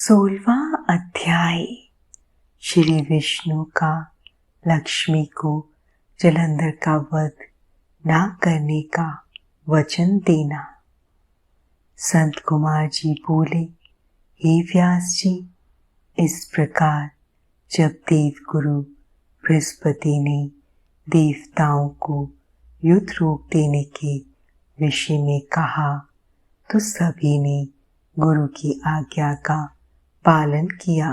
16वां अध्याय। श्री विष्णु का लक्ष्मी को जलंधर का वध ना करने का वचन देना। संत कुमार जी बोले, हे व्यास जी, इस प्रकार जब देवगुरु बृहस्पति ने देवताओं को युद्ध रोक देने के विषय में कहा तो सभी ने गुरु की आज्ञा का पालन किया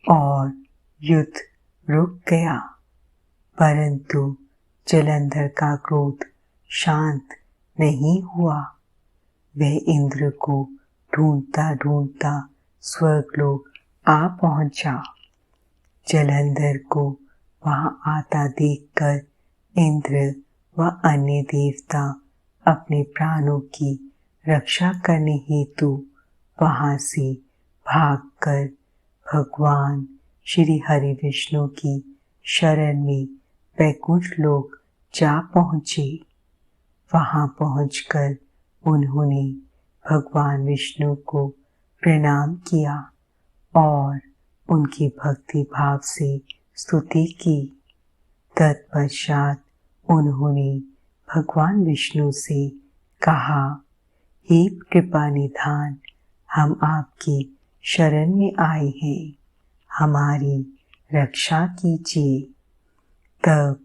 और युद्ध रुक गया। परंतु जलंधर का क्रोध शांत नहीं हुआ। वह इंद्र को ढूंढता ढूंढता स्वर्गलोक आ पहुंचा। जलंधर को वहां आता देखकर इंद्र व अन्य देवता अपने प्राणों की रक्षा करने हेतु वहां से भागकर भगवान श्री हरि विष्णु की शरण में वैकुंठ लोक जा पहुँचे। वहां पहुंचकर उन्होंने भगवान विष्णु को प्रणाम किया और उनकी भक्ति भाव से स्तुति की। तत्पश्चात उन्होंने भगवान विष्णु से कहा, हे कृपा निधान, हम आपकी शरण में आए हैं, हमारी रक्षा कीजिए। तब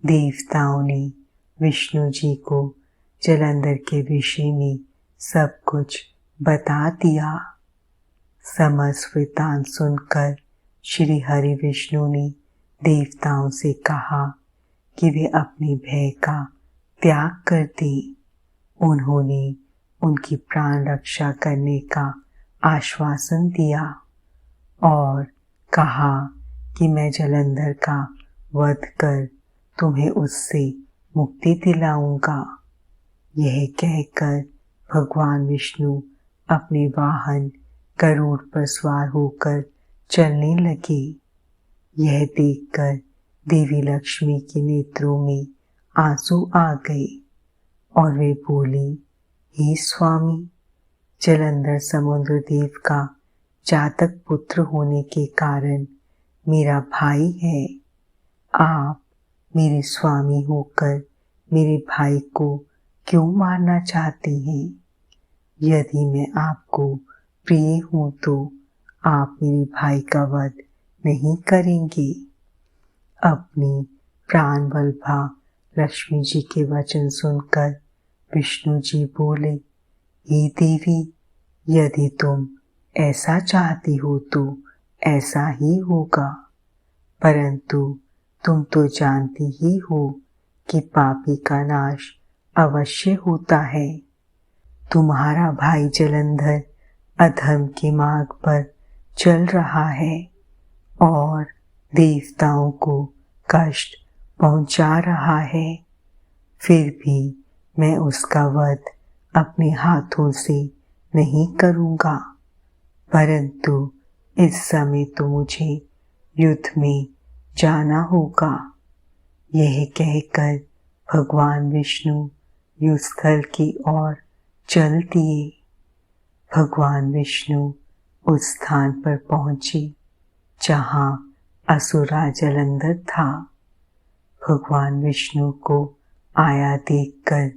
देवताओं ने विष्णु जी को जलंधर के विषय में सब कुछ बता दिया। समस्त वृत्तांत सुनकर श्री हरि विष्णु ने देवताओं से कहा कि वे अपने भय का त्याग कर दें। उन्होंने उनकी प्राण रक्षा करने का आश्वासन दिया और कहा कि मैं जलंधर का वध कर तुम्हें उससे मुक्ति दिलाऊंगा। यह कहकर भगवान विष्णु अपने वाहन गरुड़ पर सवार होकर चलने लगे। यह देखकर देवी लक्ष्मी के नेत्रों में आंसू आ गए और वे बोली, हे स्वामी, जलंधर समुद्र देव का जातक पुत्र होने के कारण मेरा भाई है। आप मेरे स्वामी होकर मेरे भाई को क्यों मारना चाहते हैं? यदि मैं आपको प्रिय हूं तो आप मेरे भाई का वध नहीं करेंगे। अपनी प्राण वल्लभा लक्ष्मी जी के वचन सुनकर विष्णु जी बोले, हे देवी, यदि तुम ऐसा चाहती हो तो ऐसा ही होगा, परंतु तुम तो जानती ही हो कि पापी का नाश अवश्य होता है। तुम्हारा भाई जलंधर अधर्म के मार्ग पर चल रहा है और देवताओं को कष्ट पहुंचा रहा है। फिर भी मैं उसका वध अपने हाथों से नहीं करूंगा, परंतु इस समय तो मुझे युद्ध में जाना होगा। यह कहकर भगवान विष्णु युद्ध स्थल की ओर चल दिए। भगवान विष्णु उस स्थान पर पहुंचे जहां असुरा जलंधर था। भगवान विष्णु को आया देखकर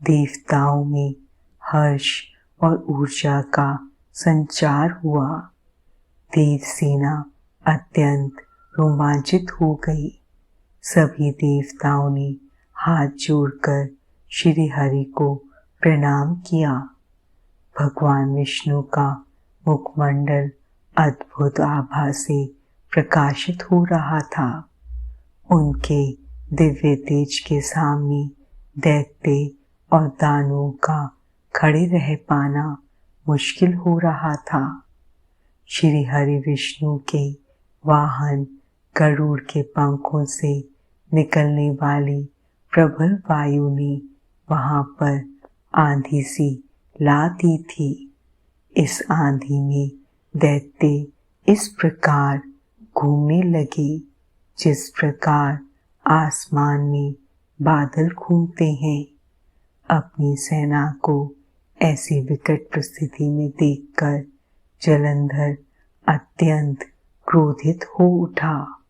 देवताओं में हर्ष और ऊर्जा का संचार हुआ। देवसेना अत्यंत रोमांचित हो गई। सभी देवताओं ने हाथ जोड़कर श्री हरि को प्रणाम किया। भगवान विष्णु का मुखमंडल अद्भुत आभा से प्रकाशित हो रहा था। उनके दिव्य तेज के सामने दैत्य और दानवों का खड़े रह पाना मुश्किल हो रहा था। श्री हरि विष्णु के वाहन गरुड़ के पंखों से निकलने वाली प्रबल वायु ने वहां पर आंधी सी ला दी थी। इस आंधी में दैत्य इस प्रकार घूमने लगे जिस प्रकार आसमान में बादल घूमते हैं। अपनी सेना को ऐसी विकट परिस्थिति में देखकर जलंधर अत्यंत क्रोधित हो उठा।